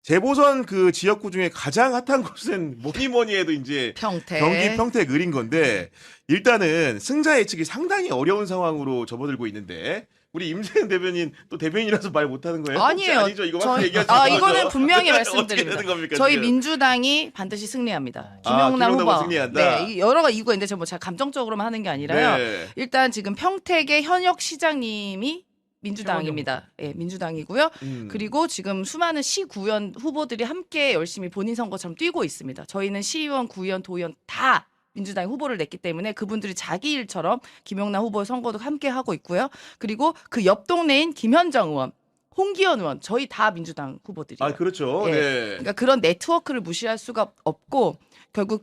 재보선 그 지역구 중에 가장 핫한 곳은 뭐니 해도 이제 평택. 경기 평택 을인 건데 일단은 승자 예측이 상당히 어려운 상황으로 접어들고 있는데 우리 임세현 대변인 또 대변인이라서 말 못하는 거예요? 아니에요. 아니죠. 이거 막 얘기하지 이거는 분명히 어떻게 말씀드립니다. 되는 겁니까, 저희 지금? 민주당이 반드시 승리합니다. 김용남 김용남 후보가 후보. 승리한다. 네, 여러 가지 이유가 있는데 제가 감정적으로만 하는 게 아니라요. 네. 일단 지금 평택의 현역 시장님이 민주당입니다. 예, 민주당이고요. 그리고 지금 수많은 시구연 후보들이 함께 열심히 본인 선거처럼 뛰고 있습니다. 저희는 시의원, 구의원, 도의원 다 민주당이 후보를 냈기 때문에 그분들이 자기 일처럼 김용남 후보의 선거도 함께 하고 있고요. 그리고 그 옆 동네인 김현정 의원, 홍기현 의원 저희 다 민주당 후보들이에요. 아 그렇죠. 예. 네. 그러니까 그런 네트워크를 무시할 수가 없고 결국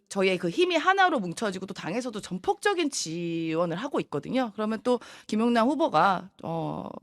저희의 그 힘이 하나로 뭉쳐지고 또 당에서도 전폭적인 지원을 하고 있거든요. 그러면 또 김용남 후보가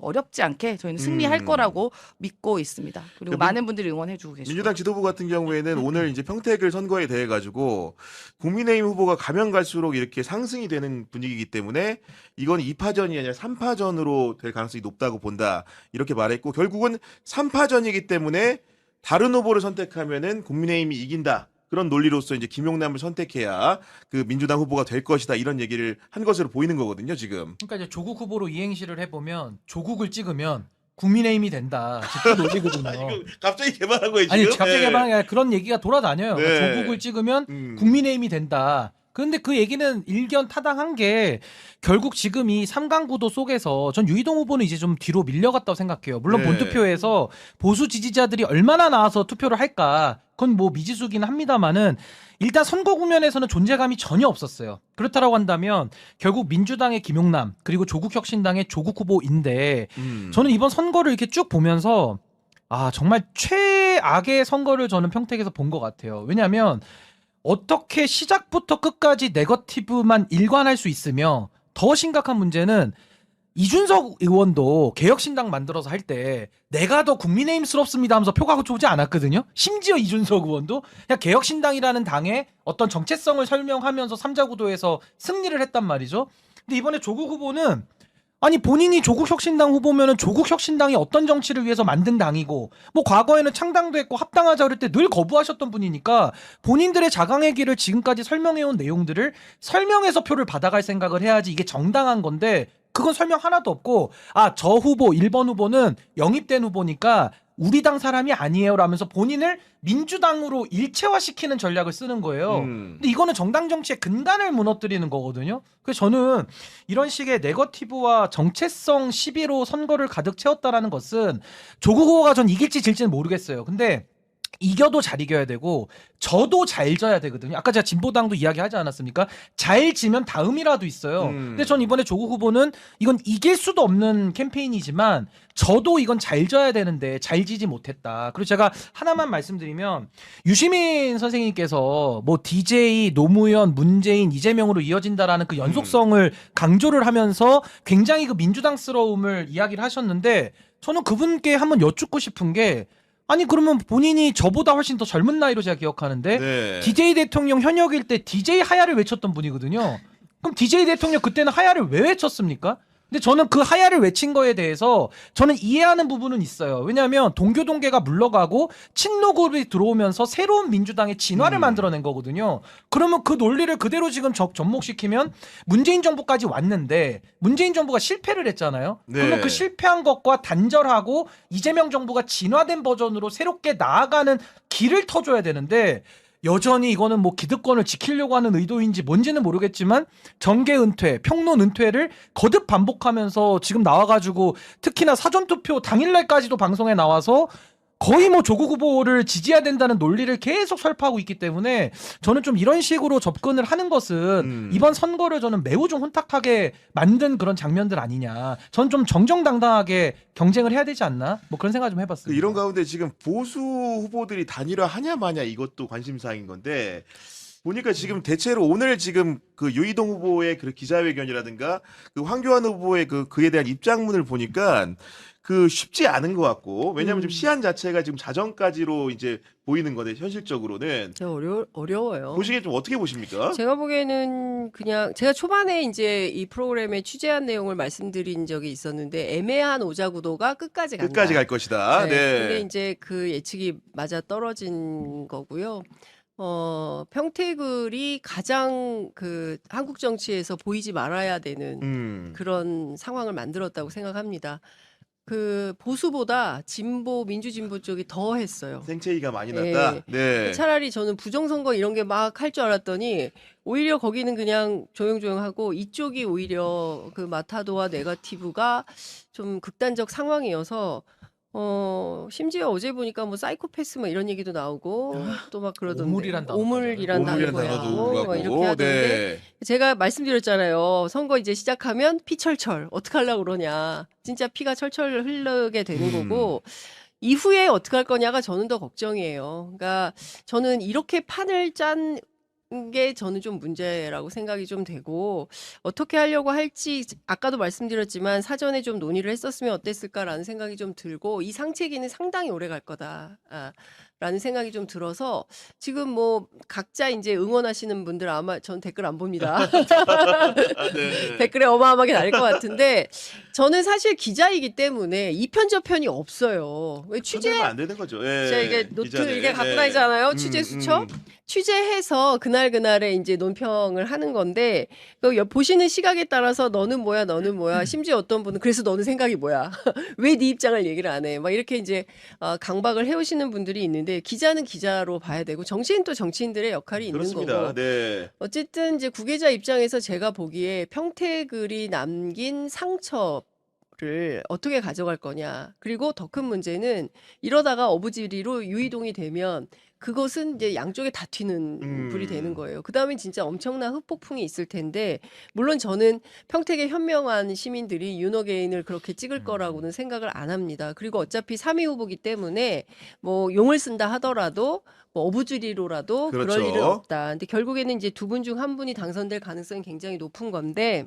어렵지 않게 저희는 승리할 거라고 믿고 있습니다. 그리고 많은 분들이 응원해주고 계시고. 민주당 지도부 같은 경우에는 오늘 이제 평택을 선거에 대해 가지고 국민의힘 후보가 가면 갈수록 이렇게 상승이 되는 분위기이기 때문에 이건 2파전이 아니라 3파전으로 될 가능성이 높다고 본다. 이렇게 말했고 결국은 3파전이기 때문에 다른 후보를 선택하면은 국민의힘이 이긴다. 그런 논리로서 이제 김용남을 선택해야 그 민주당 후보가 될 것이다 이런 얘기를 한 것으로 보이는 거거든요 지금. 그러니까 이제 조국 후보로 이행시를 해보면 조국을 찍으면 국민의힘이 된다. 그 논리거든요. 이거 갑자기 개발한 거예요 지금? 아니 갑자기 네. 개발한 게 아니라 그런 얘기가 돌아다녀요. 네. 그러니까 조국을 찍으면 국민의힘이 된다. 그런데 그 얘기는 일견 타당한 게 결국 지금 이 3강 구도 속에서 전 유이동 후보는 이제 좀 뒤로 밀려갔다고 생각해요. 물론 네. 본투표에서 보수 지지자들이 얼마나 나와서 투표를 할까 그건 뭐 미지수기는 합니다만은 일단 선거 국면에서는 존재감이 전혀 없었어요. 그렇다라고 한다면 결국 민주당의 김용남 그리고 조국혁신당의 조국 후보인데 저는 이번 선거를 이렇게 쭉 보면서 아 정말 최악의 선거를 저는 평택에서 본 것 같아요. 왜냐하면 어떻게 시작부터 끝까지 네거티브만 일관할 수 있으며 더 심각한 문제는 이준석 의원도 개혁신당 만들어서 할 때 내가 더 국민의힘스럽습니다 하면서 표가 좋지 않았거든요. 심지어 이준석 의원도 그냥 개혁신당이라는 당의 어떤 정체성을 설명하면서 3자 구도에서 승리를 했단 말이죠. 근데 이번에 조국 후보는 아니 본인이 조국혁신당 후보면은 조국혁신당이 어떤 정치를 위해서 만든 당이고 뭐 과거에는 창당도 했고 합당하자 그럴 때 늘 거부하셨던 분이니까 본인들의 자강의 길을 지금까지 설명해온 내용들을 설명해서 표를 받아갈 생각을 해야지 이게 정당한 건데 그건 설명 하나도 없고 아 저 후보 1번 후보는 영입된 후보니까 우리 당 사람이 아니에요 라면서 본인을 민주당으로 일체화시키는 전략을 쓰는 거예요. 근데 이거는 정당 정치의 근간을 무너뜨리는 거거든요. 그래서 저는 이런 식의 네거티브와 정체성 시비로 선거를 가득 채웠다라는 것은 조국 후보가 전 이길지 질지는 모르겠어요. 근데 이겨도 잘 이겨야 되고 져도 잘 져야 되거든요. 아까 제가 진보당도 이야기하지 않았습니까? 잘 지면 다음이라도 있어요. 근데 전 이번에 조국 후보는 이건 이길 수도 없는 캠페인이지만 저도 이건 잘 져야 되는데 잘 지지 못했다. 그리고 제가 하나만 말씀드리면 유시민 선생님께서 뭐 DJ, 노무현, 문재인, 이재명으로 이어진다라는 그 연속성을 강조를 하면서 굉장히 그 민주당스러움을 이야기를 하셨는데 저는 그분께 한번 여쭙고 싶은 게 아니 그러면 본인이 저보다 훨씬 더 젊은 나이로 제가 기억하는데 네. DJ 대통령 현역일 때 DJ 하야를 외쳤던 분이거든요. 그럼 DJ 대통령 그때는 하야를 왜 외쳤습니까? 근데 저는 그 하야를 외친 거에 대해서 저는 이해하는 부분은 있어요. 왜냐하면 동교동계가 물러가고 친노그룹이 들어오면서 새로운 민주당의 진화를 만들어낸 거거든요. 그러면 그 논리를 그대로 지금 접목시키면 문재인 정부까지 왔는데 문재인 정부가 실패를 했잖아요. 네. 그러면 그 실패한 것과 단절하고 이재명 정부가 진화된 버전으로 새롭게 나아가는 길을 터줘야 되는데 여전히 이거는 뭐 기득권을 지키려고 하는 의도인지 뭔지는 모르겠지만 정계 은퇴, 평론 은퇴를 거듭 반복하면서 지금 나와가지고 특히나 사전투표 당일날까지도 방송에 나와서 거의 뭐 조국 후보를 지지해야 된다는 논리를 계속 설파하고 있기 때문에 저는 좀 이런 식으로 접근을 하는 것은 이번 선거를 저는 매우 좀 혼탁하게 만든 그런 장면들 아니냐. 전 좀 정정당당하게 경쟁을 해야 되지 않나? 뭐 그런 생각 좀 해봤습니다. 이런 가운데 지금 보수 후보들이 단일화 하냐 마냐 이것도 관심사인 건데 보니까 지금 대체로 오늘 지금 그 유이동 후보의 그 기자회견이라든가 그 황교안 후보의 그에 대한 입장문을 보니까 그 쉽지 않은 것 같고 왜냐하면 지금 시한 자체가 지금 자정까지로 이제 보이는 건데 현실적으로는 어려워요. 보시기에 좀 어떻게 보십니까? 제가 보기에는 그냥 제가 초반에 이제 이 프로그램에 취재한 내용을 말씀드린 적이 있었는데 애매한 오자 구도가 끝까지 간다. 끝까지 갈 것이다. 네. 근데 이제 그 예측이 맞아 떨어진 거고요. 평택을이 가장 그 한국 정치에서 보이지 말아야 되는 그런 상황을 만들었다고 생각합니다. 그 보수보다 진보 민주진보 쪽이 더 했어요. 생체이가 많이 났다. 네. 차라리 저는 부정선거 이런 게 막 할 줄 알았더니 오히려 거기는 그냥 조용조용하고 이쪽이 오히려 그 마타도와 네거티브가 좀 극단적 상황이어서 심지어 어제 보니까 뭐 사이코패스 뭐 이런 얘기도 나오고 또 막 그러던데 오물이란 단어도 오물이란 오물이라는 단어도 단어도 막 이렇게 나오고. 하던데 네. 제가 말씀드렸잖아요. 선거 이제 시작하면 피철철 어떡하려고 그러냐. 진짜 피가 철철 흐르게 되는 거고 이후에 어떡할 거냐가 저는 더 걱정이에요. 그러니까 저는 이렇게 판을 짠 게 저는 좀 문제라고 생각이 좀 되고 어떻게 하려고 할지 아까도 말씀드렸지만 사전에 좀 논의를 했었으면 어땠을까라는 생각이 좀 들고 이 상체기는 상당히 오래 갈 거다. 라는 생각이 좀 들어서 지금 뭐 각자 이제 응원하시는 분들 아마 전 댓글 안 봅니다. 네. 댓글에 어마어마하게 달릴 것 같은데 저는 사실 기자이기 때문에 이편 저편이 없어요. 왜 취재하면 안 되는 거죠. 예. 제가 이게 노트 기자는. 이게 갖고 네. 다니잖아요. 취재 수첩. 취재해서 그날그날에 이제 논평을 하는 건데 보시는 시각에 따라서 너는 뭐야 심지어 어떤 분은 그래서 너는 생각이 뭐야 왜 네 입장을 얘기를 안 해 막 이렇게 이제 강박을 해오시는 분들이 있는데 기자는 기자로 봐야 되고 정치인 또 정치인들의 역할이 있는 그렇습니다. 거고 네. 어쨌든 이제 구계자 입장에서 제가 보기에 평택을이 남긴 상처를 어떻게 가져갈 거냐. 그리고 더 큰 문제는 이러다가 어부지리로 유이동이 되면 그것은 이제 양쪽에 다 튀는 불이 되는 거예요. 그 다음에 진짜 엄청난 흑폭풍이 있을 텐데, 물론 저는 평택의 현명한 시민들이 윤호개인을 그렇게 찍을 거라고는 생각을 안 합니다. 그리고 어차피 3위 후보기 때문에 뭐 용을 쓴다 하더라도 뭐 어부지리로라도 그렇죠. 그럴 일은 없다. 근데 결국에는 이제 두 분 중 한 분이 당선될 가능성이 굉장히 높은 건데,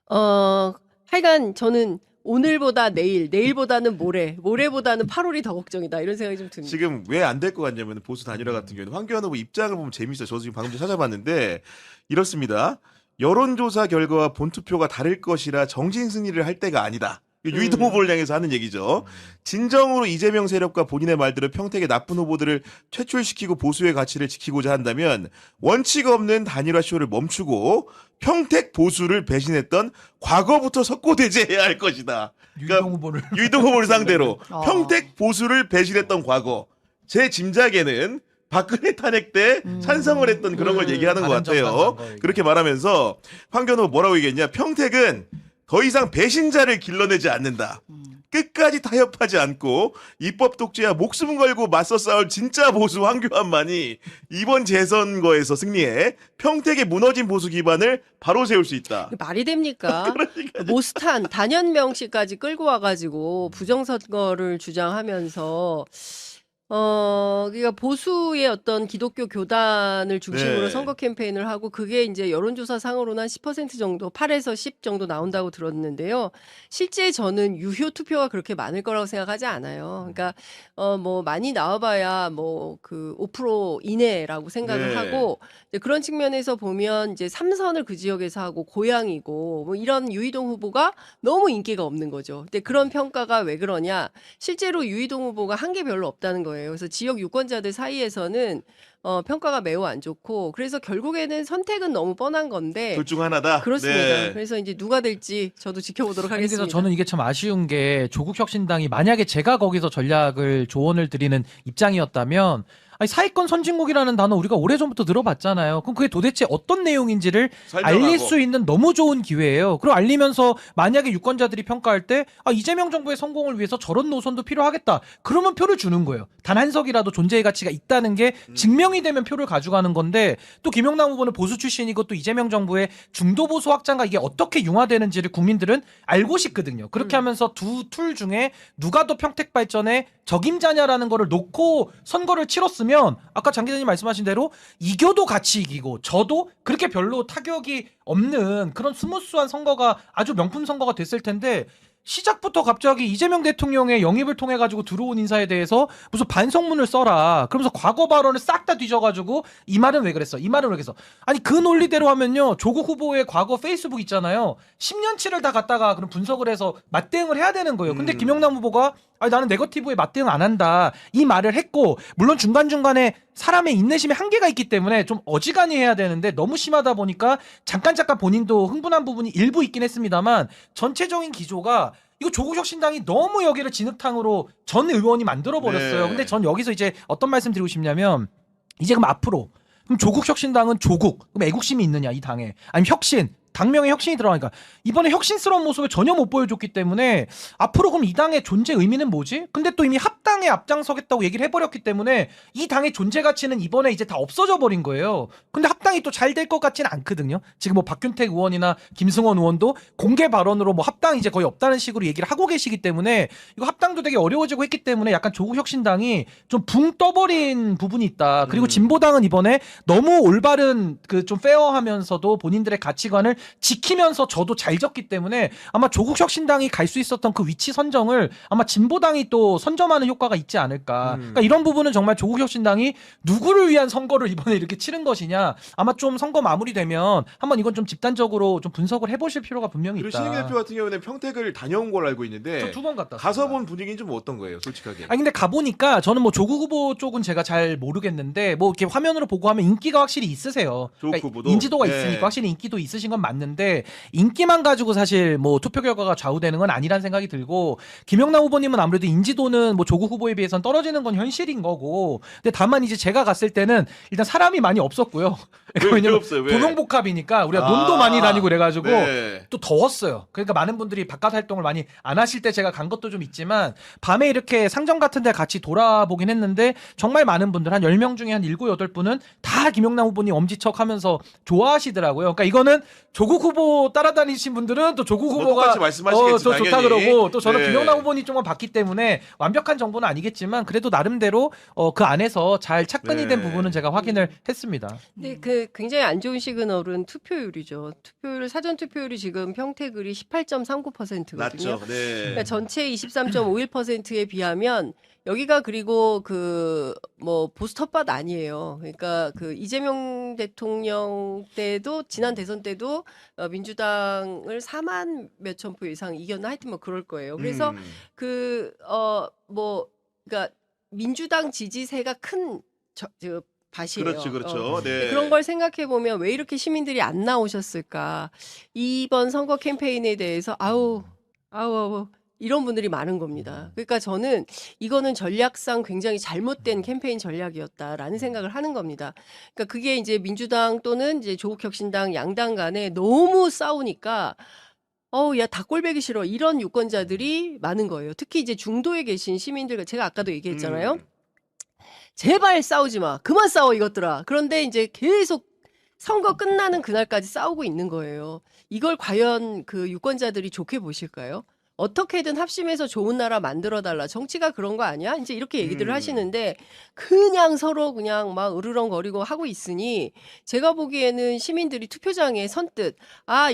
하여간 저는 오늘보다 내일, 내일보다는 모레, 모레보다는 8월이 더 걱정이다. 이런 생각이 좀 듭니다. 지금 왜 안 될 것 같냐면 보수 단일화 같은 경우는 황교안 후보 입장을 보면 재밌어요. 저도 지금 방금 전에 찾아봤는데 이렇습니다. 여론조사 결과와 본투표가 다를 것이라 정신 승리를 할 때가 아니다. 유이동 후보를 향해서 하는 얘기죠. 진정으로 이재명 세력과 본인의 말대로 평택의 나쁜 후보들을 퇴출시키고 보수의 가치를 지키고자 한다면 원칙 없는 단일화 쇼를 멈추고 평택 보수를 배신했던 과거부터 석고대죄해야 할 것이다. 유이동 후보를 유이동 후보를 상대로 평택 보수를 배신했던 과거. 제 짐작에는 박근혜 탄핵 때 찬성을 했던 그런 걸 얘기하는 것 같아요. 그렇게 말하면서 황교안 후보 뭐라고 얘기했냐. 평택은 더 이상 배신자를 길러내지 않는다. 끝까지 타협하지 않고 입법 독재와 목숨 걸고 맞서 싸울 진짜 보수 황교안만이 이번 재선거에서 승리해 평택의 무너진 보수 기반을 바로 세울 수 있다. 말이 됩니까? 모스탄, 단연명 씨까지 끌고 와가지고 부정선거를 주장하면서 그러니까 보수의 어떤 기독교 교단을 중심으로 네. 선거 캠페인을 하고 그게 이제 여론조사 상으로는 한 10% 정도, 8에서 10 정도 나온다고 들었는데요. 실제 저는 유효 투표가 그렇게 많을 거라고 생각하지 않아요. 그러니까 뭐 많이 나와봐야 뭐 그 5% 이내라고 생각을 네. 하고 이제 그런 측면에서 보면 이제 3선을 그 지역에서 하고 고향이고 뭐 이런 유이동 후보가 너무 인기가 없는 거죠. 근데 그런 평가가 왜 그러냐? 실제로 유이동 후보가 한 게 별로 없다는 거예요. 그래서 지역 유권자들 사이에서는 평가가 매우 안 좋고 그래서 결국에는 선택은 너무 뻔한 건데 둘 중 하나다. 그렇습니다. 네. 그래서 이제 누가 될지 저도 지켜보도록 아니, 하겠습니다. 그래서 저는 이게 참 아쉬운 게 조국혁신당이 만약에 제가 거기서 전략을 조언을 드리는 입장이었다면 아니, 사회권 선진국이라는 단어 우리가 오래전부터 들어봤잖아요. 그럼 그게 도대체 어떤 내용인지를 설명하고. 알릴 수 있는 너무 좋은 기회예요. 그리고 알리면서 만약에 유권자들이 평가할 때 이재명 정부의 성공을 위해서 저런 노선도 필요하겠다. 그러면 표를 주는 거예요. 단 한 석이라도 존재의 가치가 있다는 게 증명이 되면 표를 가져가는 건데 또 김용남 후보는 보수 출신이고 또 이재명 정부의 중도 보수 확장과 이게 어떻게 융화되는지를 국민들은 알고 싶거든요. 그렇게 하면서 두 툴 중에 누가 더 평택 발전에 적임자냐라는 거를 놓고 선거를 치렀으면 아까 장 기자님 말씀하신 대로 이겨도 같이 이기고 저도 그렇게 별로 타격이 없는 그런 스무스한 선거가 아주 명품 선거가 됐을 텐데 시작부터 갑자기 이재명 대통령의 영입을 통해 가지고 들어온 인사에 대해서 무슨 반성문을 써라. 그러면서 과거 발언을 싹 다 뒤져가지고 이 말은 왜 그랬어? 이 말은 왜 그랬어? 아니 그 논리대로 하면요 조국 후보의 과거 페이스북 있잖아요. 10년치를 다 갖다가 그런 분석을 해서 맞대응을 해야 되는 거예요. 근데 김용남 후보가 아니 나는 네거티브에 맞대응 안 한다 이 말을 했고 물론 중간중간에 사람의 인내심에 한계가 있기 때문에 좀 어지간히 해야 되는데 너무 심하다 보니까 잠깐 본인도 흥분한 부분이 일부 있긴 했습니다만 전체적인 기조가 이거 조국혁신당이 너무 여기를 진흙탕으로 전 의원이 만들어버렸어요. 네. 근데 전 여기서 이제 어떤 말씀 드리고 싶냐면 이제 그럼 앞으로 그럼 조국혁신당은 조국 그럼 애국심이 있느냐 이 당에 아니면 혁신 당명에 혁신이 들어가니까 이번에 혁신스러운 모습을 전혀 못 보여줬기 때문에 앞으로 그럼 이 당의 존재 의미는 뭐지? 근데 또 이미 합당에 앞장서겠다고 얘기를 해버렸기 때문에 이 당의 존재 가치는 이번에 이제 다 없어져 버린 거예요. 근데 합당이 또 잘 될 것 같지는 않거든요. 지금 뭐 박균택 의원이나 김승원 의원도 공개 발언으로 뭐 합당 이제 거의 없다는 식으로 얘기를 하고 계시기 때문에 이거 합당도 되게 어려워지고 했기 때문에 약간 조국혁신당이 좀 붕 떠버린 부분이 있다. 그리고 진보당은 이번에 너무 올바른 그 좀 페어하면서도 본인들의 가치관을 지키면서 저도 잘 졌기 때문에 아마 조국혁신당이 갈 수 있었던 그 위치 선정을 아마 진보당이 또 선점하는 효과가 있지 않을까. 그러니까 이런 부분은 정말 조국혁신당이 누구를 위한 선거를 이번에 이렇게 치른 것이냐. 아마 좀 선거 마무리되면 한번 이건 좀 집단적으로 좀 분석을 해보실 필요가 분명히 그리고 있다. 신인기 대표 같은 경우는 평택을 다녀온 걸로 알고 있는데 저 2번 갔다 가서 왔습니다. 본 분위기는 좀 어떤 거예요, 솔직하게? 아니 근데 가보니까 저는 뭐 조국 후보 쪽은 제가 잘 모르겠는데 뭐 이렇게 화면으로 보고 하면 인기가 확실히 있으세요. 조국 그러니까 후보도? 인지도가 네. 있으니까 확실히 인기도 있으신 건 맞는데 인기만 가지고 사실 뭐 투표 결과가 좌우되는 건 아니란 생각이 들고 김영남 후보님은 아무래도 인지도는 뭐 조국 후보에 비해서는 떨어지는 건 현실인 거고 근데 다만 이제 제가 갔을 때는 일단 사람이 많이 없었고요. 왜 없어요? 왜? 도농복합이니까 우리가 논도 많이 다니고 그래가지고 네. 또 더웠어요. 그러니까 많은 분들이 바깥 활동을 많이 안 하실 때 제가 간 것도 좀 있지만 밤에 이렇게 상점 같은 데 같이 돌아보긴 했는데 정말 많은 분들 한 10명 중에 한 7, 8분은 다 김용남 후보님 엄지척 하면서 좋아하시더라고요. 그러니까 이거는 조국 후보 따라다니신 분들은 또 조국 뭐 후보가 똑같이 말씀하시겠지, 더 좋다 당연히. 그러고 또 저는 네. 김용남 후보님 쪽만 봤기 때문에 완벽한 정보는 아니겠지만 그래도 나름대로 그 안에서 잘 착근이 된 네. 부분은 제가 확인을 했습니다. 근데 그 굉장히 안 좋은 시그널은 투표율이죠. 투표율 사전 투표율이 지금 평택을이 18.39%거든요. 낮죠. 네. 그러니까 전체 23.51%에 비하면 여기가 그리고 그 뭐 보수 텃밭 아니에요. 그러니까 그 이재명 대통령 때도 지난 대선 때도 민주당을 4만 몇천 표 이상 이겼나 하여튼 뭐 그럴 거예요. 그래서 뭐 그러니까 민주당 지지세가 큰 밭이에요. 그렇죠. 네. 그런 걸 생각해 보면 왜 이렇게 시민들이 안 나오셨을까? 이번 선거 캠페인에 대해서 아우 이런 분들이 많은 겁니다. 그러니까 저는 이거는 전략상 굉장히 잘못된 캠페인 전략이었다라는 생각을 하는 겁니다. 그러니까 그게 이제 민주당 또는 이제 조국혁신당 양당 간에 너무 싸우니까 야, 다 꼴배기 싫어. 이런 유권자들이 많은 거예요. 특히 이제 중도에 계신 시민들, 제가 아까도 얘기했잖아요. 제발 싸우지 마. 그만 싸워, 이것들아. 그런데 이제 계속 선거 끝나는 그날까지 싸우고 있는 거예요. 이걸 과연 그 유권자들이 좋게 보실까요? 어떻게든 합심해서 좋은 나라 만들어달라. 정치가 그런 거 아니야? 이제 이렇게 얘기들을 하시는데 그냥 서로 그냥 막 으르렁거리고 하고 있으니 제가 보기에는 시민들이 투표장에 선뜻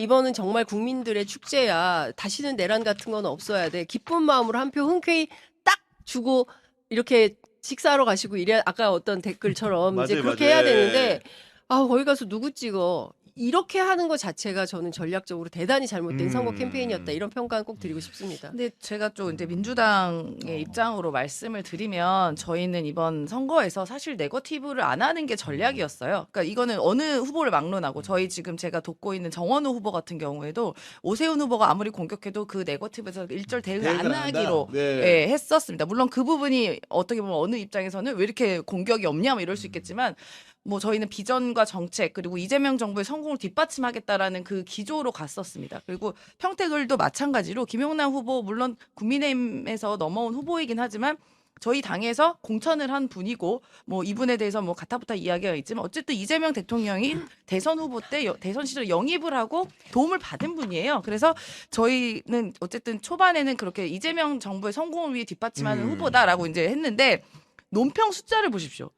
이번은 정말 국민들의 축제야. 다시는 내란 같은 건 없어야 돼. 기쁜 마음으로 한 표 흔쾌히 딱 주고 이렇게 식사하러 가시고 이래 아까 어떤 댓글처럼 이제 그렇게 해야 되는데 거기 가서 누구 찍어? 이렇게 하는 것 자체가 저는 전략적으로 대단히 잘못된 선거 캠페인이었다. 이런 평가는 꼭 드리고 싶습니다. 근데 제가 좀 이제 민주당의 입장으로 말씀을 드리면 저희는 이번 선거에서 사실 네거티브를 안 하는 게 전략이었어요. 그러니까 이거는 어느 후보를 막론하고 저희 지금 제가 돕고 있는 정원우 후보 같은 경우에도 오세훈 후보가 아무리 공격해도 그 네거티브에서 일절 대응을 안 하기로 예, 했었습니다. 물론 그 부분이 어떻게 보면 어느 입장에서는 왜 이렇게 공격이 없냐 뭐 이럴 수 있겠지만 뭐 저희는 비전과 정책 그리고 이재명 정부의 성공을 뒷받침하겠다라는 그 기조로 갔었습니다. 그리고 평택을도 마찬가지로 김용남 후보 물론 국민의힘에서 넘어온 후보이긴 하지만 저희 당에서 공천을 한 분이고 뭐 이분에 대해서 뭐 가타부타 이야기가 있지만 어쨌든 이재명 대통령이 대선 후보 때 대선 시절 영입을 하고 도움을 받은 분이에요. 그래서 저희는 어쨌든 초반에는 그렇게 이재명 정부의 성공을 위해 뒷받침하는 후보다라고 이제 했는데 논평 숫자를 보십시오.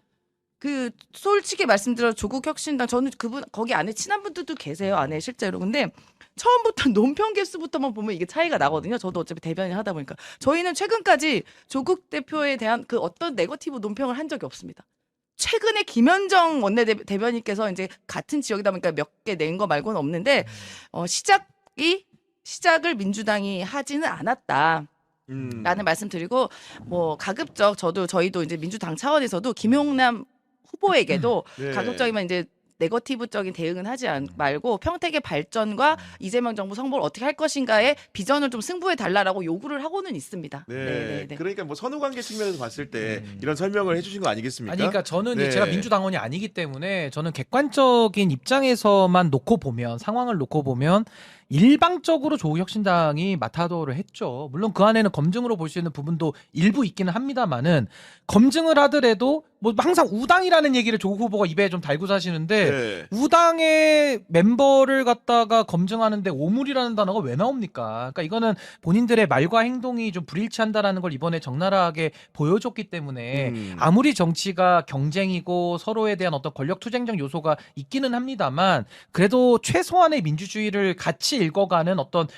그 솔직히 말씀드려 조국 혁신당 저는 그분 거기 안에 친한 분들도 계세요 안에 실제로. 근데 처음부터 논평 개수부터만 보면 이게 차이가 나거든요. 저도 어차피 대변인 하다 보니까 저희는 최근까지 조국 대표에 대한 그 어떤 네거티브 논평을 한 적이 없습니다. 최근에 김현정 원내대변인께서 이제 같은 지역이다 보니까 몇 개 낸 거 말고는 없는데 시작을 민주당이 하지는 않았다. 라는 말씀드리고 뭐 가급적 저희도 이제 민주당 차원에서도 김용남 후보에게도 네. 가급적이면 이제 네거티브적인 대응은 하지 말고 평택의 발전과 이재명 정부 성공을 어떻게 할 것인가에 비전을 좀 승부해 달라라고 요구를 하고는 있습니다. 네. 그러니까 뭐 선후관계 측면에서 봤을 때 이런 설명을 해주신 거 아니겠습니까? 아니, 그러니까 저는 네. 제가 민주당원이 아니기 때문에 저는 객관적인 입장에서만 놓고 보면 상황을 놓고 보면 일방적으로 조국혁신당이 마타도를 했죠. 물론 그 안에는 검증으로 볼 수 있는 부분도 일부 있기는 합니다만은 검증을 하더라도 뭐 항상 우당이라는 얘기를 조국 후보가 입에 좀 달고 사시는데 네. 우당의 멤버를 갖다가 검증하는데 오물이라는 단어가 왜 나옵니까? 그러니까 이거는 본인들의 말과 행동이 좀 불일치한다라는 걸 이번에 적나라하게 보여줬기 때문에 아무리 정치가 경쟁이고 서로에 대한 어떤 권력 투쟁적 요소가 있기는 합니다만 그래도 최소한의 민주주의를 같이 읽어가는 어떤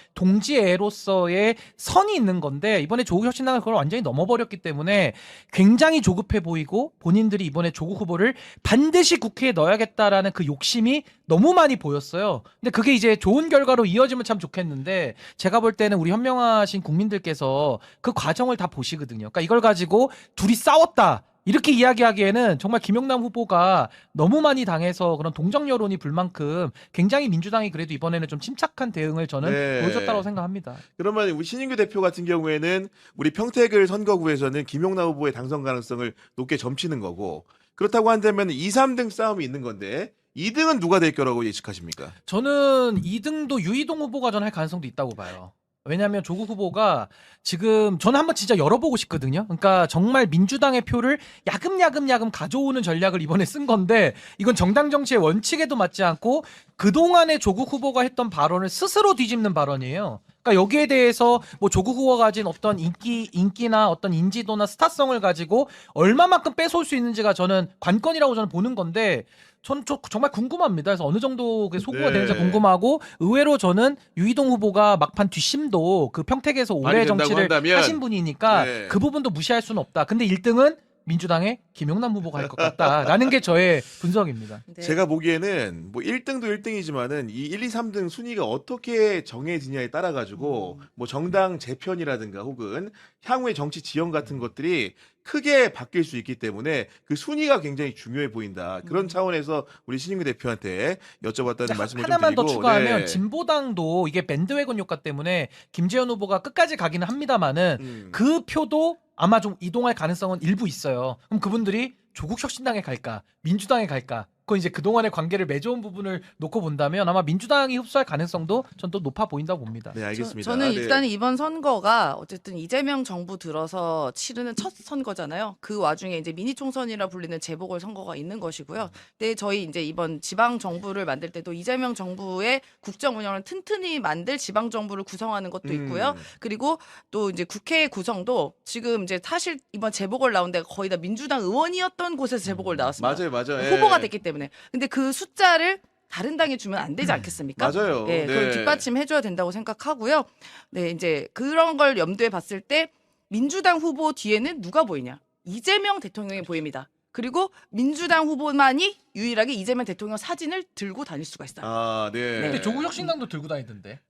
동지애로서의 선이 있는 건데 이번에 조국혁신당은 그걸 완전히 넘어버렸기 때문에 굉장히 조급해 보이고 본인들이 이번에 조국 후보를 반드시 국회에 넣어야겠다라는 그 욕심이 너무 많이 보였어요. 근데 그게 이제 좋은 결과로 이어지면 참 좋겠는데 제가 볼 때는 우리 현명하신 국민들께서 그 과정을 다 보시거든요. 그러니까 이걸 가지고 둘이 싸웠다. 이렇게 이야기하기에는 정말 김용남 후보가 너무 많이 당해서 그런 동정 여론이 불 만큼 굉장히 민주당이 그래도 이번에는 좀 침착한 대응을 저는 네. 보여줬다고 생각합니다. 그러면 우리 신인규 대표 같은 경우에는 우리 평택을 선거구에서는 김용남 후보의 당선 가능성을 높게 점치는 거고 그렇다고 한다면 2, 3등 싸움이 있는 건데 2등은 누가 될 거라고 예측하십니까? 저는 2등도 유이동 후보가 전 할 가능성도 있다고 봐요. 왜냐하면 조국 후보가 지금 저는 한번 진짜 열어보고 싶거든요. 그러니까 정말 민주당의 표를 야금야금 가져오는 전략을 이번에 쓴 건데 이건 정당 정치의 원칙에도 맞지 않고 그동안에 조국 후보가 했던 발언을 스스로 뒤집는 발언이에요. 그러니까 여기에 대해서 뭐 조국 후보가 가진 어떤 인기나 어떤 인지도나 스타성을 가지고 얼마만큼 뺏어올 수 있는지가 저는 관건이라고 저는 보는 건데 저는 정말 궁금합니다. 그래서 어느 정도 소구가 네. 되는지 궁금하고 의외로 저는 유이동 후보가 막판 뒷심도 그 평택에서 오래 많이 된다고 정치를 한다면, 하신 분이니까 네. 그 부분도 무시할 수는 없다. 근데 1등은 민주당의 김용남 후보가 할 것 같다라는 게 저의 분석입니다. 네. 제가 보기에는 뭐 1등도 1등이지만은 이 1, 2, 3등 순위가 어떻게 정해지냐에 따라 가지고 뭐 정당 재편이라든가 혹은 향후의 정치 지형 같은 것들이 크게 바뀔 수 있기 때문에 그 순위가 굉장히 중요해 보인다. 그런 차원에서 우리 신인규 대표한테 여쭤봤다는 말씀을 좀 하나만 드리고 더 추가하면 네. 진보당도 이게 밴드웨건 효과 때문에 김재현 후보가 끝까지 가기는 합니다만은 그 표도 아마 좀 이동할 가능성은 일부 있어요. 그럼 그분들이 조국 혁신당에 갈까, 민주당에 갈까? 그건 이제 그동안의 관계를 맺어온 부분을 놓고 본다면 아마 민주당이 흡수할 가능성도 전 또 높아 보인다고 봅니다. 네, 알겠습니다. 저는 네. 일단 이번 선거가 어쨌든 이재명 정부 들어서 치르는 첫 선거잖아요. 그 와중에 이제 미니 총선이라 불리는 재보궐 선거가 있는 것이고요. 근데 저희 이제 이번 지방 정부를 만들 때도 이재명 정부의 국정 운영을 튼튼히 만들 지방 정부를 구성하는 것도 있고요. 그리고 또 이제 국회 구성도 지금 이제 사실 이번 재보궐 나온 데가 거의 다 민주당 의원이었던 곳에서 재보궐 나왔습니다. 맞아요. 후보가 예. 됐기 때문에. 근데 그 숫자를 다른 당에 주면 안 되지 않겠습니까? 맞아요. 네, 그걸 네. 뒷받침해줘야 된다고 생각하고요. 네, 이제 그런 걸 염두에 봤을 때 민주당 후보 뒤에는 누가 보이냐? 이재명 대통령이 보입니다. 그리고 민주당 후보만이 유일하게 이재명 대통령 사진을 들고 다닐 수가 있어요. 아, 네. 근데 조국 혁신당도 들고 다니던데.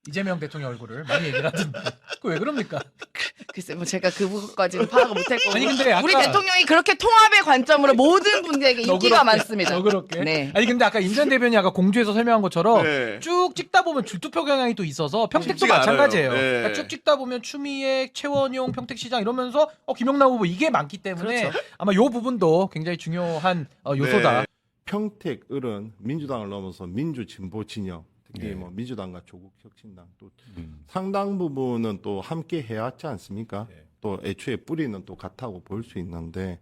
이재명 대통령 얼굴을 많이 얘기를 하던데. 그거 왜 그럽니까? 글쎄, 뭐 제가 그 부분까지는 파악을 못했고. 아니, 근데 아까- 우리 대통령이 그렇게 통합의 관점으로 모든 분들에게 인기가 많습니다. 그렇게. 네. 아니 근데 아까 임전 대변이 아까 공주에서 설명한 것처럼 네. 쭉 찍다 보면 줄투표 경향이 또 있어서 평택도 쉽지가 마찬가지예요. 않아요. 네. 그러니까 쭉 찍다 보면 추미애, 최원용, 평택시장 이러면서 김용남 후보 이게 많기 때문에 그렇죠. 아마 이 부분도 굉장히 중요한 요소다. 네. 평택 을은 민주당을 넘어서 민주 진보 진영 특히 네. 뭐 민주당과 조국 혁신당 또 상당 부분은 또 함께 해왔지 않습니까? 네. 또 애초에 뿌리는 또 같다고 볼 수 있는데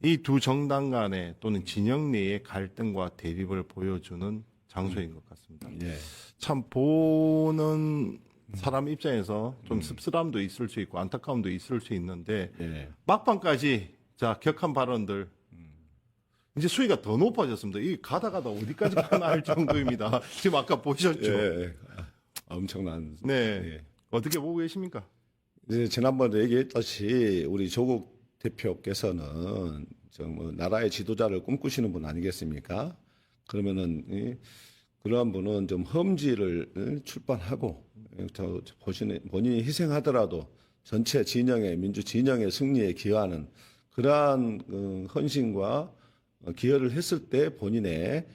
이 두 정당 간의 또는 진영 내의 갈등과 대립을 보여주는 장소인 것 같습니다. 예. 참 보는 사람 입장에서 좀 씁쓸함도 있을 수 있고 안타까움도 있을 수 있는데 예. 막판까지 자 격한 발언들 이제 수위가 더 높아졌습니다. 이 가다 어디까지 가나 할 정도입니다. 지금 아까 보셨죠? 예. 엄청난. 네. 예. 어떻게 보고 계십니까? 이제 지난번에 얘기했듯이 우리 조국 대표께서는 뭐 나라의 지도자를 꿈꾸시는 분 아니겠습니까? 그러면은 그러한 분은 좀 험지를 출판하고 본인이 희생하더라도 전체 진영의 민주 진영의 승리에 기여하는 그러한 헌신과 기여를 했을 때 본인의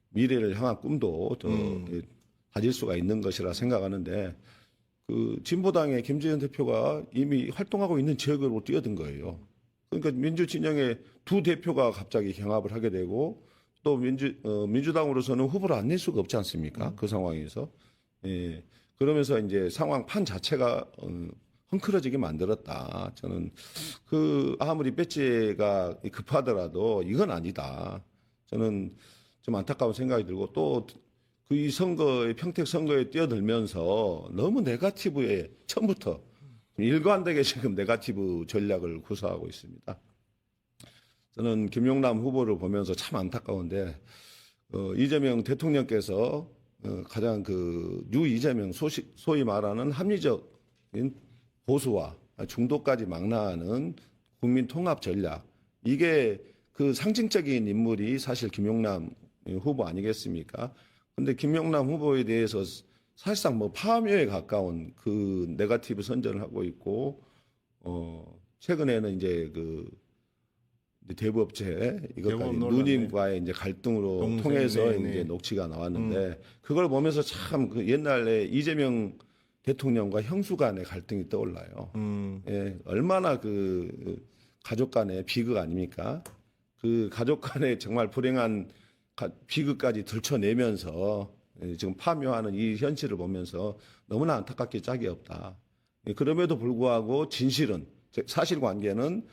미래를 향한 꿈도 더 가질 수가 있는 것이라 생각하는데 그 진보당의 김재현 대표가 이미 활동하고 있는 지역으로 뛰어든 거예요. 그러니까 민주 진영의 두 대표가 갑자기 경합을 하게 되고 또 민주당으로서는 후보를 안 낼 수가 없지 않습니까? 그 상황에서. 예. 그러면서 이제 상황 판 자체가 헝클어지게 만들었다. 저는 아무리 배지가 급하더라도 이건 아니다. 저는 좀 안타까운 생각이 들고 또 그 이 선거에 평택 선거에 뛰어들면서 너무 네거티브에 처음부터 일관되게 지금 네거티브 전략을 구사하고 있습니다. 저는 김용남 후보를 보면서 참 안타까운데 이재명 대통령께서 가장 유 이재명 소위 말하는 합리적인 보수와 중도까지 망라하는 국민 통합 전략 이게 그 상징적인 인물이 사실 김용남 후보 아니겠습니까? 근데 김용남 후보에 대해서 사실상 뭐 파묘에 가까운 그 네거티브 선전을 하고 있고 최근에는 이제 대부업체 이것까지 누님과의 이제 갈등으로 통해서 이제 녹취가 나왔는데 그걸 보면서 참 그 옛날에 이재명 대통령과 형수 간의 갈등이 떠올라요. 예, 얼마나 가족 간의 비극 아닙니까? 그 가족 간의 정말 불행한 비극까지 들춰내면서 지금 파묘하는 이 현실을 보면서 너무나 안타깝게 짝이 없다. 그럼에도 불구하고 진실은 사실관계는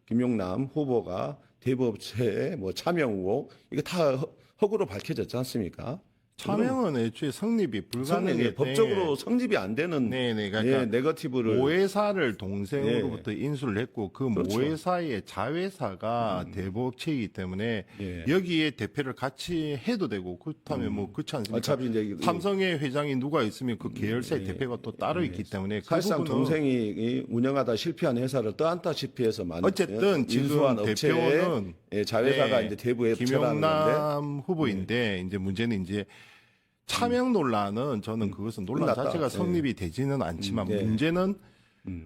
김용남 후보가 대부업체의 참여 의혹 이거 다 허구로 밝혀졌지 않습니까? 차명은 애초에 성립이 불가능해 법적으로 성립이 안 되는 그러니까 네거티브를 모회사를 동생으로부터 인수를 했고 그 그렇죠. 모회사의 자회사가 대부업체이기 때문에 여기에 대표를 같이 해도 되고 그렇다면 뭐 그렇지 않습니까? 어차피 이제 삼성의 회장이 누가 있으면 그 계열사의 대표가 또 따로 있기 때문에 그 사실상 부분은 동생이 운영하다 실패한 회사를 떠안다시피 해서 어쨌든 지금 인수한 업체의 대표는 자회사가 이제 대부업체라는 건데 김용남 후보인데 이제 문제는 이제 차명 논란은 저는 그것은 논란 끝났다. 자체가 성립이 되지는 않지만 네. 문제는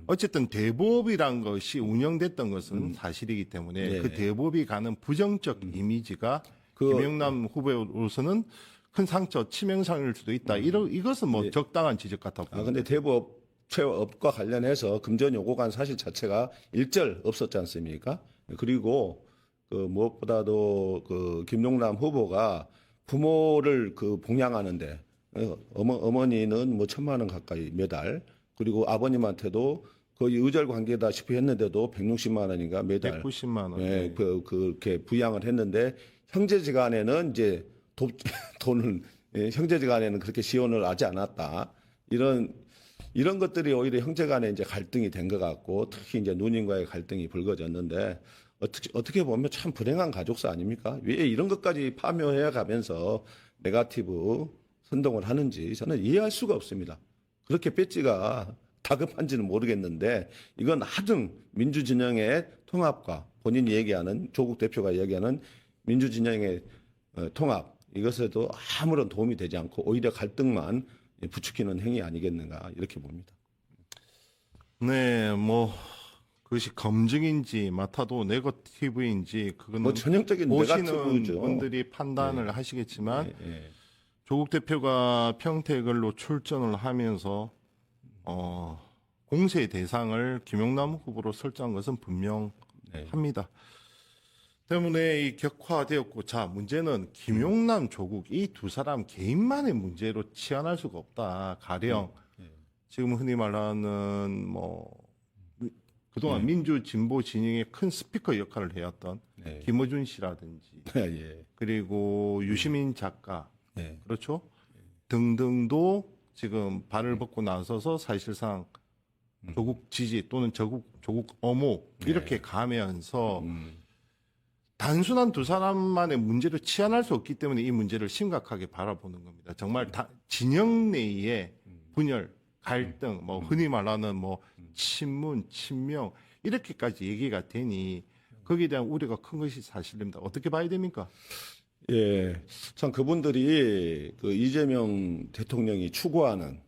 어쨌든 대부업이란 것이 운영됐던 것은 사실이기 때문에 네. 그 대부업이 가는 부정적 이미지가 김영남 후보로서는 큰 상처, 치명상일 수도 있다. 이것은 뭐 적당한 지적 같아 보입니다. 근데 대부업체업과 관련해서 금전 요구관 사실 자체가 일절 없었지 않습니까? 그리고 무엇보다도 김용남 후보가 부모를 봉양하는데 어머니는 뭐 1,000만 원 가까이 매달 그리고 아버님한테도 거의 의절 관계다시피 했는데도 160만 원인가 매달 190만 원. 네, 그렇게 부양을 했는데 형제지간에는 이제 돈을 형제지간에는 그렇게 지원을 하지 않았다. 이런 것들이 오히려 형제간에 이제 갈등이 된 것 같고 특히 이제 누님과의 갈등이 불거졌는데 어떻게 보면 참 불행한 가족사 아닙니까? 왜 이런 것까지 파묘해 가면서 네거티브 선동을 하는지 저는 이해할 수가 없습니다. 그렇게 배지가 다급한지는 모르겠는데 이건 하등 민주진영의 통합과 본인이 얘기하는 조국 대표가 얘기하는 민주진영의 통합 이것에도 아무런 도움이 되지 않고 오히려 갈등만 부추기는 행위 아니겠는가 이렇게 봅니다. 네, 뭐 그것이 검증인지 맡아도 네거티브인지 그거는 뭐 전형적인 보시는 네거티브죠. 분들이 판단을 하시겠지만 조국 대표가 평택을로 출전을 하면서 공세의 대상을 김용남 후보로 설정한 것은 분명합니다. 때문에 이 격화되었고 자 문제는 김용남 조국 이 두 사람 개인만의 문제로 치환할 수가 없다. 가령 지금 흔히 말하는 뭐 그동안 네. 민주 진보 진영의 큰 스피커 역할을 해왔던 네. 김어준 씨라든지 예. 그리고 유시민 작가 네. 그렇죠 등등도 지금 발을 벗고 나서서 사실상 조국 지지 또는 조국 엄호 이렇게 가면서 단순한 두 사람만의 문제를 치환할 수 없기 때문에 이 문제를 심각하게 바라보는 겁니다. 정말 진영 내의 분열, 갈등, 뭐 흔히 말하는 뭐 친문, 친명 이렇게까지 얘기가 되니 거기에 대한 우려가 큰 것이 사실입니다. 어떻게 봐야 됩니까? 예, 참 그분들이 그 이재명 대통령이 추구하는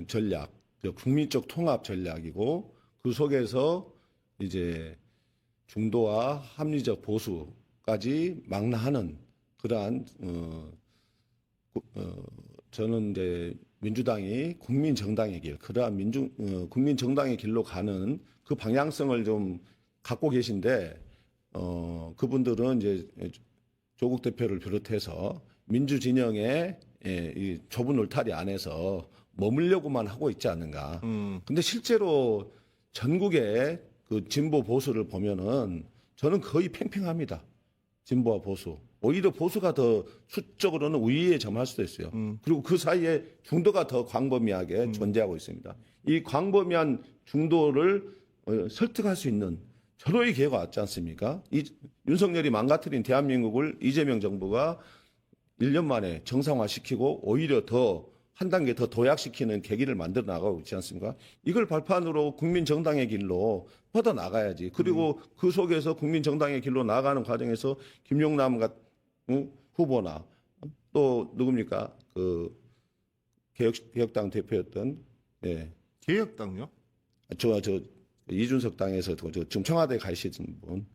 전략, 국민적 통합 전략이고 그 속에서 이제 중도와 합리적 보수까지 망라하는 그러한 저는 이제 민주당이 국민 정당의 길, 그러한 국민 정당의 길로 가는 그 방향성을 좀 갖고 계신데 그분들은 이제 조국 대표를 비롯해서 민주 진영의 이 좁은 울타리 안에서 머물려고만 하고 있지 않는가. 근데 실제로 전국의 그 진보 보수를 보면은 저는 거의 팽팽합니다. 진보와 보수. 오히려 보수가 더 수적으로는 우위에 점할 수도 있어요. 그리고 그 사이에 중도가 더 광범위하게 존재하고 있습니다. 이 광범위한 중도를 설득할 수 있는 절호의 기회가 왔지 않습니까? 윤석열이 망가뜨린 대한민국을 이재명 정부가 1년 만에 정상화시키고 오히려 더 한 단계 더 도약시키는 계기를 만들어 나가고 있지 않습니까? 이걸 발판으로 국민 정당의 길로 뻗어 나가야지. 그리고 그 속에서 국민 정당의 길로 나가는 과정에서 김용남 후보나 또 누굽니까? 그 개혁당 대표였던 개혁당요? 저 이준석 당에서 지금 청와대 가시던 분.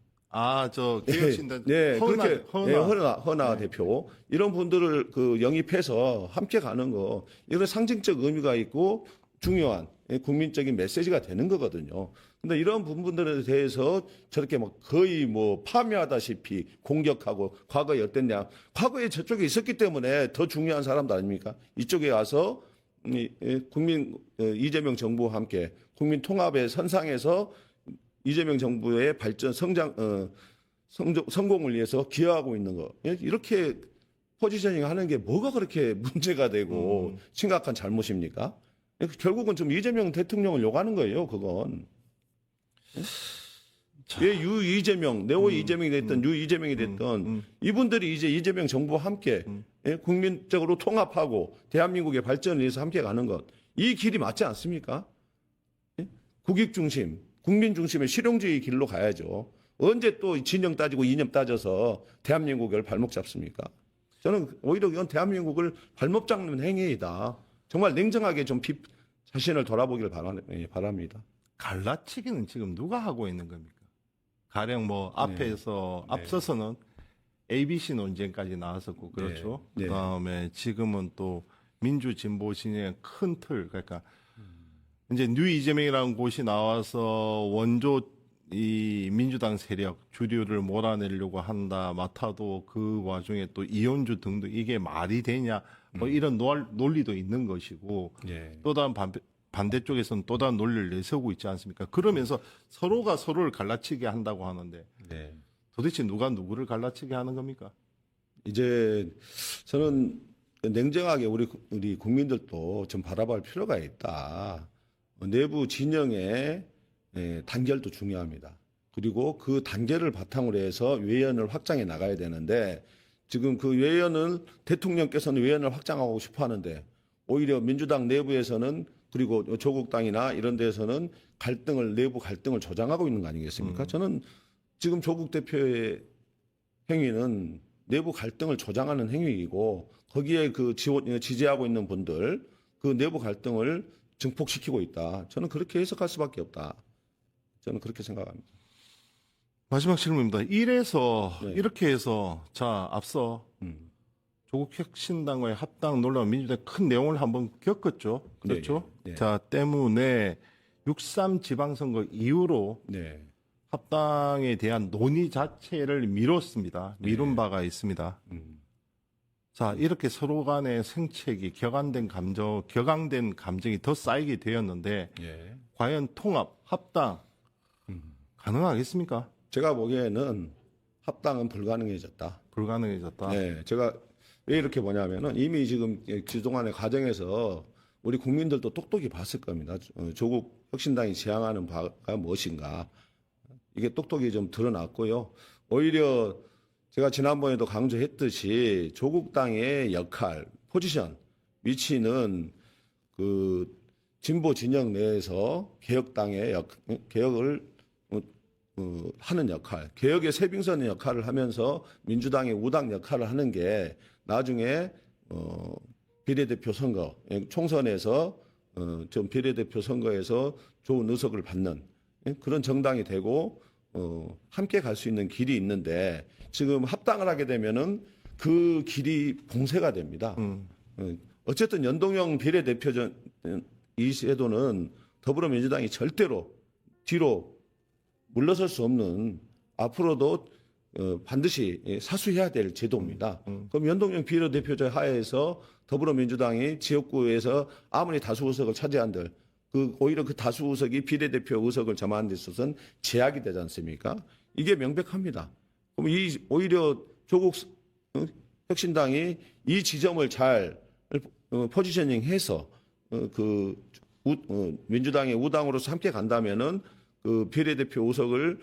저 개혁신당 네, 그렇게 허나. 허나 대표 이런 분들을 그 영입해서 함께 가는 거 이런 상징적 의미가 있고 중요한 국민적인 메시지가 되는 거거든요. 근데 이런 부분들에 대해서 저렇게 막 거의 뭐 파묘하다시피 공격하고 과거에 어땠냐? 과거에 저쪽에 있었기 때문에 더 중요한 사람도 아닙니까? 이쪽에 와서 이재명 정부와 함께 국민 통합의 선상에서 이재명 정부의 발전, 성공을 위해서 기여하고 있는 거. 이렇게 포지셔닝 하는 게 뭐가 그렇게 문제가 되고 심각한 잘못입니까? 결국은 좀 이재명 대통령을 욕하는 거예요, 그건. 왜 이재명, 네오 이재명이 됐든 이재명이 됐든 이분들이 이제 이재명 정부와 함께 국민적으로 통합하고 대한민국의 발전을 위해서 함께 가는 것. 이 길이 맞지 않습니까? 국익 중심. 국민 중심의 실용주의 길로 가야죠. 언제 또 진영 따지고 이념 따져서 대한민국을 발목 잡습니까? 저는 오히려 이건 대한민국을 발목 잡는 행위이다. 정말 냉정하게 좀 자신을 돌아보기를 바랍니다. 갈라치기는 지금 누가 하고 있는 겁니까? 가령 뭐 앞에서 앞서서는 ABC 논쟁까지 나왔었고 그렇죠. 네. 그다음에 지금은 또 민주 진보 진영의 큰 틀 그러니까 이제 뉴 이재명이라는 곳이 나와서 원조 이 민주당 세력 주류를 몰아내려고 한다. 맡아도 그 와중에 또 이현주 등등 이게 말이 되냐 뭐 이런 논리도 있는 것이고 또 다른 반대쪽에서는 또 다른 논리를 내세우고 있지 않습니까? 그러면서 서로가 서로를 갈라치게 한다고 하는데 도대체 누가 누구를 갈라치게 하는 겁니까? 이제 저는 냉정하게 우리 국민들도 좀 바라볼 필요가 있다. 내부 진영의 단결도 중요합니다. 그리고 그 단결을 바탕으로 해서 외연을 확장해 나가야 되는데 지금 그 외연을 대통령께서는 외연을 확장하고 싶어 하는데 오히려 민주당 내부에서는 그리고 조국당이나 이런 데서는 내부 갈등을 조장하고 있는 거 아니겠습니까? 저는 지금 조국 대표의 행위는 내부 갈등을 조장하는 행위이고 거기에 그 지지하고 있는 분들 그 내부 갈등을 증폭시키고 있다. 저는 그렇게 해석할 수밖에 없다. 저는 그렇게 생각합니다. 마지막 질문입니다. 이래서 네. 이렇게 해서 자 앞서 조국 혁신당과의 합당 논란 민주당이 큰 내용을 한번 겪었죠. 그렇죠? 네. 자 때문에 6.3 지방선거 이후로 네. 합당에 대한 논의 자체를 미뤘습니다. 미룬 바가 있습니다. 자, 이렇게 서로 간의 생책이 격앙된 감정이 더 쌓이게 되었는데 예. 과연 통합, 합당 가능하겠습니까? 제가 보기에는 합당은 불가능해졌다. 불가능해졌다. 네, 제가 왜 이렇게 보냐면은 이미 지금 그동안의 과정에서 우리 국민들도 똑똑히 봤을 겁니다. 조국 혁신당이 지향하는 바가 무엇인가. 이게 똑똑히 좀 드러났고요. 오히려 제가 지난번에도 강조했듯이 조국 당의 역할, 포지션, 위치는 그 진보 진영 내에서 개혁당의 개혁을 하는 역할, 개혁의 세빙선 역할을 하면서 민주당의 우당 역할을 하는 게 나중에 비례대표 선거, 총선에서 좀 비례대표 선거에서 좋은 의석을 받는 그런 정당이 되고 함께 갈 수 있는 길이 있는데 지금 합당을 하게 되면은 그 길이 봉쇄가 됩니다. 어쨌든 연동형 비례대표전 이 제도는 더불어민주당이 절대로 뒤로 물러설 수 없는 앞으로도 반드시 사수해야 될 제도입니다. 그럼 연동형 비례대표제 하에서 더불어민주당이 지역구에서 아무리 다수 의석을 차지한들 오히려 그 다수 의석이 비례대표 의석을 점하는 데 있어서는 제약이 되지 않습니까? 이게 명백합니다. 그럼 오히려 조국 혁신당이 이 지점을 잘 포지셔닝해서 민주당의 우당으로서 함께 간다면은 그 비례대표 의석을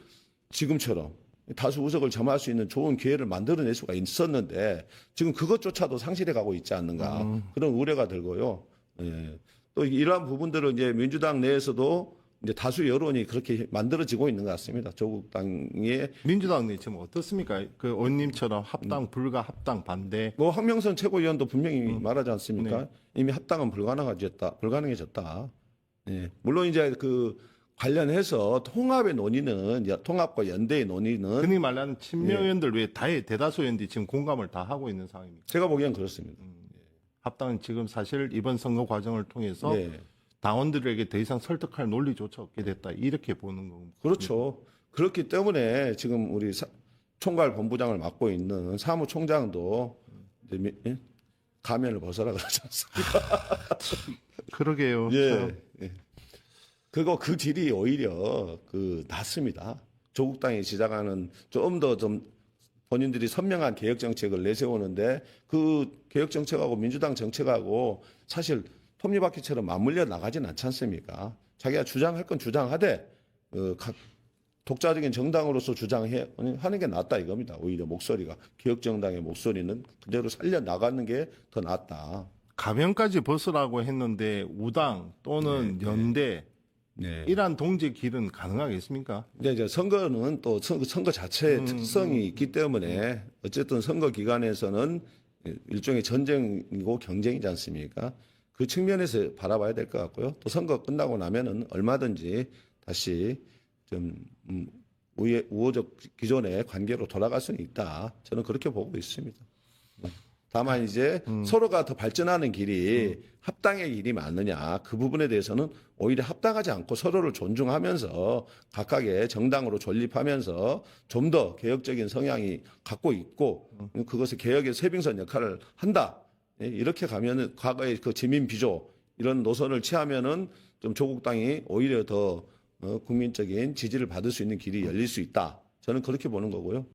지금처럼 다수 의석을 점할 수 있는 좋은 기회를 만들어낼 수가 있었는데 지금 그것조차도 상실해 가고 있지 않는가 그런 우려가 들고요. 예. 또 이러한 부분들은 이제 민주당 내에서도 이제 다수 여론이 그렇게 만들어지고 있는 것 같습니다. 조국 당의 민주당 내 지금 어떻습니까? 그 의원님처럼 합당 불가, 합당 반대. 뭐 황명선 최고위원도 분명히 말하지 않습니까? 네. 이미 합당은 불가능해졌다. 예. 물론 이제 그 관련해서 통합의 논의는 통합과 연대의 논의는 흔히 말하는 친명 의원들 외에 대다수 의원들이 지금 공감을 다 하고 있는 상황입니다. 제가 보기엔 그렇습니다. 합당은 지금 사실 이번 선거 과정을 통해서 네. 당원들에게 더 이상 설득할 논리조차 없게 됐다. 이렇게 보는 겁니다. 그렇죠. 그렇기 때문에 지금 우리 총괄 본부장을 맡고 있는 사무총장도 이제 가면을 벗어라 그러지 않습니까? 그러게요. 예. 예. 그 길이 오히려 낫습니다. 조국 당이 시작하는 좀 본인들이 선명한 개혁 정책을 내세우는데 그 개혁 정책하고 민주당 정책하고 사실 톱니바퀴처럼 맞물려 나가진 않지 않습니까? 자기가 주장할 건 주장하되 각 독자적인 정당으로서 하는 게 낫다 이겁니다. 오히려 목소리가 개혁 정당의 목소리는 그대로 살려 나가는 게 더 낫다. 가면까지 벗으라고 했는데 우당 또는 연대 네. 이러한 동지 길은 가능하겠습니까? 근데 이제 선거는 또 선거 자체의 특성이 있기 때문에 어쨌든 선거 기간에서는 일종의 전쟁이고 경쟁이지 않습니까? 그 측면에서 바라봐야 될 것 같고요. 또 선거 끝나고 나면은 얼마든지 다시 좀 우호적 기존의 관계로 돌아갈 수는 있다. 저는 그렇게 보고 있습니다. 다만 이제 서로가 더 발전하는 길이 합당의 길이 맞느냐 그 부분에 대해서는 오히려 합당하지 않고 서로를 존중하면서 각각의 정당으로 존립하면서 좀 더 개혁적인 성향이 갖고 있고 그것을 개혁의 세빙선 역할을 한다. 이렇게 가면은 과거의 그 지민 비조 이런 노선을 취하면은 좀 조국 당이 오히려 더 국민적인 지지를 받을 수 있는 길이 열릴 수 있다. 저는 그렇게 보는 거고요.